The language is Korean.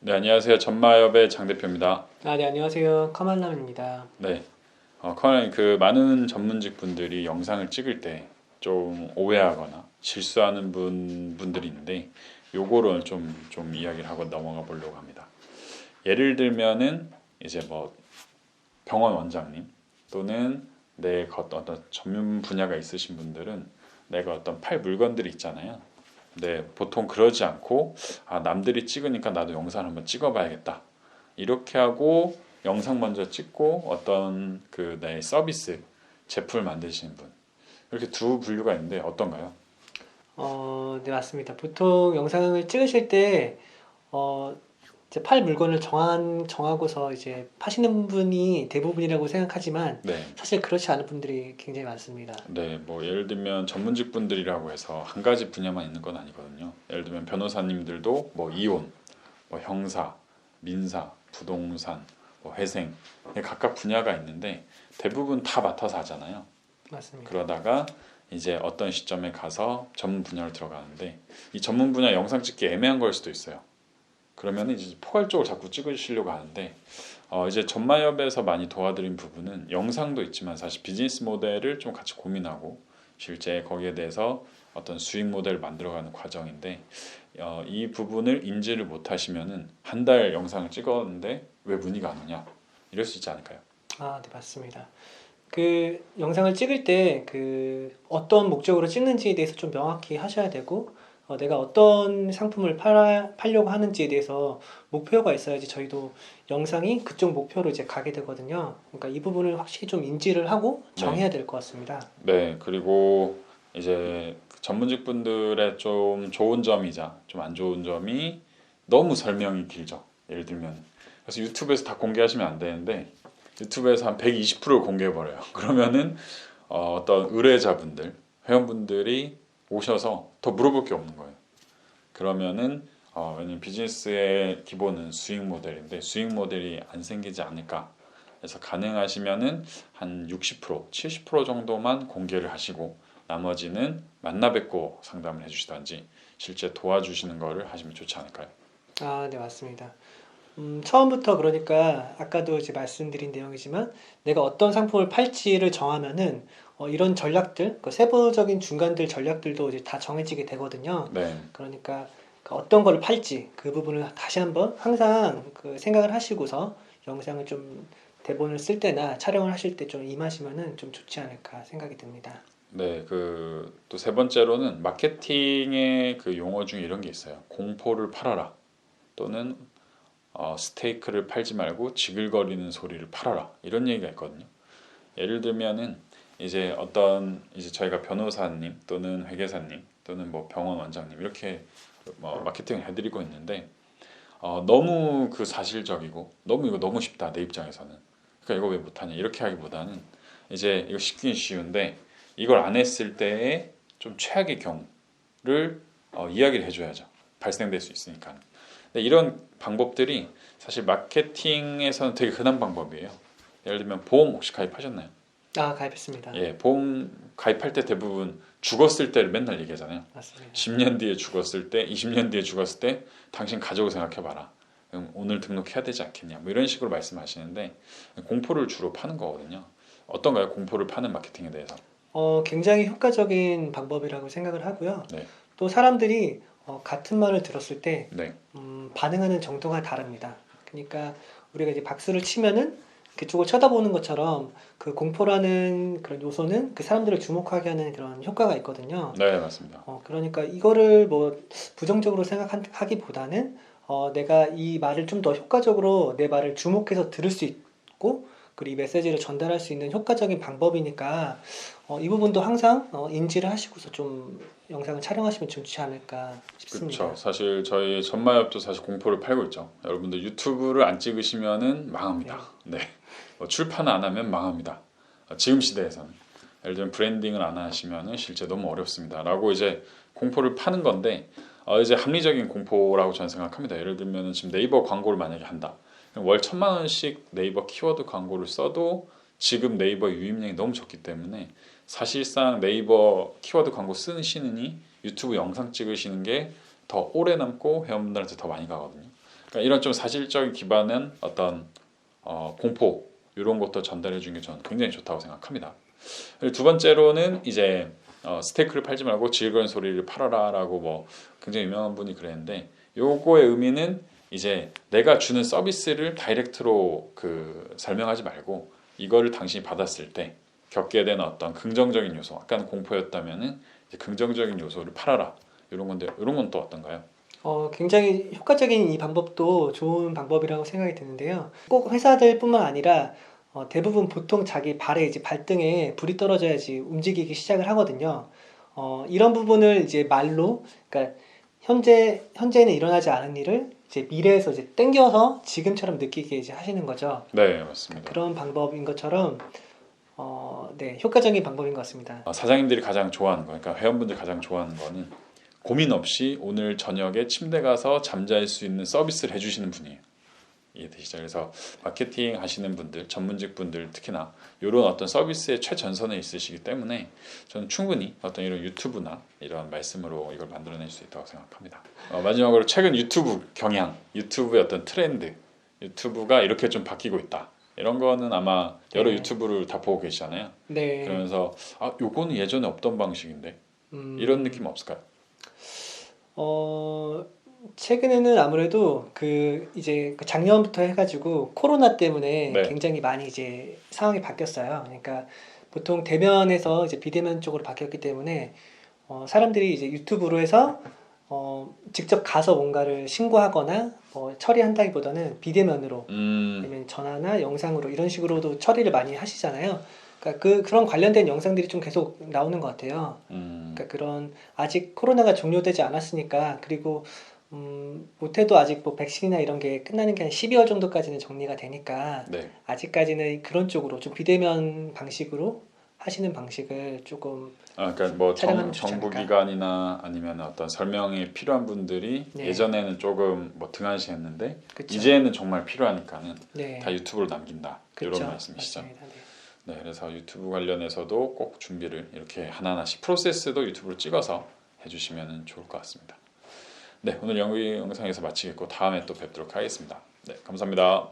네, 안녕하세요. 전마협의 장 대표입니다. 네, 안녕하세요. 커말남입니다. 네, 커널 많은 전문직 분들이 영상을 찍을 때 좀 오해하거나 실수하는 분들이 있는데 요거를 좀 이야기를 하고 넘어가 보려고 합니다. 예를 들면은 이제 뭐 병원 원장님 또는 내 어떤 전문 분야가 있으신 분들은 내가 어떤 팔 물건들이 있잖아요. 네, 보통 그러지 않고 남들이 찍으니까 나도 영상을 한번 찍어봐야겠다. 이렇게 하고 영상 먼저 찍고 어떤 내 서비스 제품을 만드시는 분 이렇게 두 분류가 있는데 어떤가요? 네, 맞습니다. 보통 영상을 찍으실 때, 이제 팔 물건을 정하고서 이제 파시는 분이 대부분이라고 생각하지만, 네, 사실 그렇지 않은 분들이 굉장히 많습니다. 네, 뭐 예를 들면 전문직 분들이라고 해서 한 가지 분야만 있는 건 아니거든요. 예를 들면 변호사님들도 뭐 이혼, 뭐 형사, 민사, 부동산, 뭐 회생 각각 분야가 있는데 대부분 다 맡아서 하잖아요. 맞습니다. 그러다가 이제 어떤 시점에 가서 전문 분야로 들어가는데 이 전문 분야 영상 찍기 애매한 걸 수도 있어요. 그러면 이제 포괄적으로 자꾸 찍으시려고 하는데 이제 전마협에서 많이 도와드린 부분은 영상도 있지만 사실 비즈니스 모델을 좀 같이 고민하고 실제 거기에 대해서 어떤 수익 모델을 만들어가는 과정인데 이 부분을 인지를 못하시면은 한 달 영상을 찍었는데 왜 문의가 안 오냐 이럴 수 있지 않을까요? 네, 맞습니다. 그 영상을 찍을 때 어떤 목적으로 찍는지에 대해서 좀 명확히 하셔야 되고, 내가 어떤 상품을 팔려고 하는지에 대해서 목표가 있어야지 저희도 영상이 그쪽 목표로 이제 가게 되거든요. 그러니까 이 부분을 확실히 좀 인지를 하고 네, 정해야 될 것 같습니다. 네, 그리고 이제 전문직 분들의 좀 좋은 점이자 좀 안 좋은 점이 너무 설명이 길죠. 예를 들면 그래서 유튜브에서 다 공개하시면 안 되는데 유튜브에서 한 120%를 공개해 버려요. 그러면은 어떤 의뢰자분들, 회원분들이 오셔서 더 물어볼 게 없는 거예요. 그러면은 왜냐면 비즈니스의 기본은 수익 모델인데 수익 모델이 안 생기지 않을까. 그래서 가능하시면은 한 60%, 70% 정도만 공개를 하시고 나머지는 만나 뵙고 상담을 해주시던지 실제 도와주시는 거를 하시면 좋지 않을까요? 네, 맞습니다. 처음부터 그러니까 아까도 이제 말씀드린 내용이지만 내가 어떤 상품을 팔지를 정하면은 이런 전략들, 그 세부적인 중간들 전략들도 이제 다 정해지게 되거든요. 네, 그러니까 그 어떤 걸 팔지 그 부분을 다시 한번 항상 그 생각을 하시고서 영상을 좀 대본을 쓸 때나 촬영을 하실 때 좀 임하시면은 좀 좋지 않을까 생각이 듭니다. 네, 또 세 번째로는 마케팅의 그 용어 중에 이런 게 있어요. 공포를 팔아라 또는 스테이크를 팔지 말고 지글거리는 소리를 팔아라 이런 얘기가 있거든요. 예를 들면은 이제 저희가 변호사님 또는 회계사님 또는 뭐 병원 원장님 이렇게 뭐 마케팅을 해드리고 있는데 너무 그 사실적이고 너무 이거 너무 쉽다 내 입장에서는 그러니까 이거 왜 못하냐 이렇게 하기보다는 이제 이거 쉽긴 쉬운데 이걸 안 했을 때의 좀 최악의 경우를 이야기를 해줘야죠. 발생될 수 있으니까. 근데 이런 방법들이 사실 마케팅에서는 되게 흔한 방법이에요. 예를 들면 보험 혹시 가입하셨나요? 가입했습니다. 예, 보험 가입할 때 대부분 죽었을 때를 맨날 얘기하잖아요. 맞습니다. 10년 뒤에 죽었을 때, 20년 뒤에 죽었을 때 당신 가족을 생각해봐라. 그럼 오늘 등록해야 되지 않겠냐. 뭐 이런 식으로 말씀하시는데 공포를 주로 파는 거거든요. 어떤가요? 공포를 파는 마케팅에 대해서? 굉장히 효과적인 방법이라고 생각을 하고요. 네, 또 사람들이 같은 말을 들었을 때 네, 반응하는 정도가 다릅니다. 그러니까 우리가 이제 박수를 치면은 그쪽을 쳐다보는 것처럼 그 공포라는 그런 요소는 그 사람들을 주목하게 하는 그런 효과가 있거든요. 네, 맞습니다. 그러니까 이거를 뭐 부정적으로 생각하기보다는 내가 이 말을 좀 더 효과적으로 내 말을 주목해서 들을 수 있고 그리고 이 메시지를 전달할 수 있는 효과적인 방법이니까 이 부분도 항상 인지를 하시고서 좀 영상을 촬영하시면 좋지 않을까 그렇죠. 싶습니다. 사실 저희 전마협도 사실 공포를 팔고 있죠. 여러분들 유튜브를 안 찍으시면은 망합니다. 네. 네, 출판 안 하면 망합니다. 지금 시대에서는 예를 들면 브랜딩을 안 하시면은 실제 너무 어렵습니다.라고 이제 공포를 파는 건데 이제 합리적인 공포라고 저는 생각합니다. 예를 들면 지금 네이버 광고를 만약에 한다. 그럼 월 1,000만 원씩 네이버 키워드 광고를 써도 지금 네이버 유입량이 너무 적기 때문에 사실상 네이버 키워드 광고 쓰시느니 유튜브 영상 찍으시는 게 더 오래 남고 회원분들한테 더 많이 가거든요. 그러니까 이런 좀 사실적 기반은 어떤 공포 이런 것도 전달해 주는 게 저는 굉장히 좋다고 생각합니다. 그리고 두 번째로는 이제 스테이크를 팔지 말고 질거린 소리를 팔아라라고 뭐 굉장히 유명한 분이 그랬는데 요거의 의미는 이제 내가 주는 서비스를 다이렉트로 그 설명하지 말고 이거를 당신이 받았을 때 겪게 되는 어떤 긍정적인 요소, 아까는 공포였다면은 이제 긍정적인 요소를 팔아라 이런 건데 이런 건 또 어떤가요? 굉장히 효과적인 이 방법도 좋은 방법이라고 생각이 드는데요. 꼭 회사들뿐만 아니라 대부분 보통 자기 발에 이제 발등에 불이 떨어져야지 움직이기 시작을 하거든요. 이런 부분을 이제 말로, 그러니까 현재는 일어나지 않은 일을 이제 미래에서 이제 땡겨서 지금처럼 느끼게 이제 하시는 거죠. 네, 맞습니다. 그런 방법인 것처럼, 네, 효과적인 방법인 것 같습니다. 사장님들이 가장 좋아하는 거, 그러니까 회원분들이 가장 좋아하는 거는 고민 없이 오늘 저녁에 침대 가서 잠잘 수 있는 서비스를 해주시는 분이에요. 이해되시죠? 그래서 마케팅 하시는 분들, 전문직 분들 특히나 이런 어떤 서비스의 최전선에 있으시기 때문에 저는 충분히 어떤 이런 유튜브나 이런 말씀으로 이걸 만들어낼 수 있다고 생각합니다. 마지막으로 최근 유튜브 경향, 유튜브의 어떤 트렌드, 유튜브가 이렇게 좀 바뀌고 있다. 이런 거는 아마 여러 네. 유튜브를 다 보고 계시잖아요. 네. 그러면서 요거는 예전에 없던 방식인데 이런 느낌 없을까요? 어, 최근에는 아무래도 이제 작년부터 해가지고 코로나 때문에 네. 굉장히 많이 이제 상황이 바뀌었어요. 그러니까 보통 대면에서 이제 비대면 쪽으로 바뀌었기 때문에 사람들이 이제 유튜브로 해서 직접 가서 뭔가를 신고하거나 처리한다기보다는 비대면으로 아니면 전화나 영상으로 이런 식으로도 처리를 많이 하시잖아요. 그러니까 그런 관련된 영상들이 좀 계속 나오는 것 같아요. 그러니까 그런 아직 코로나가 종료되지 않았으니까 그리고 못해도 아직 뭐 백신이나 이런 게 끝나는 게 한 12월 정도까지는 정리가 되니까 네. 아직까지는 그런 쪽으로 좀 비대면 방식으로 하시는 방식을 조금 그러니까 뭐 찾아가면 좋지 정부 않을까? 기관이나 아니면 어떤 설명이 필요한 분들이 네. 예전에는 조금 뭐 등한시했는데 그쵸. 이제는 정말 필요하니까는 네, 다 유튜브로 남긴다 이런 그쵸. 말씀이시죠. 맞습니다. 네. 네, 그래서 유튜브 관련해서도 꼭 준비를 이렇게 하나하나씩 프로세스도 유튜브로 찍어서 해주시면 좋을 것 같습니다. 네, 오늘 영상에서 마치겠고 다음에 또 뵙도록 하겠습니다. 네, 감사합니다.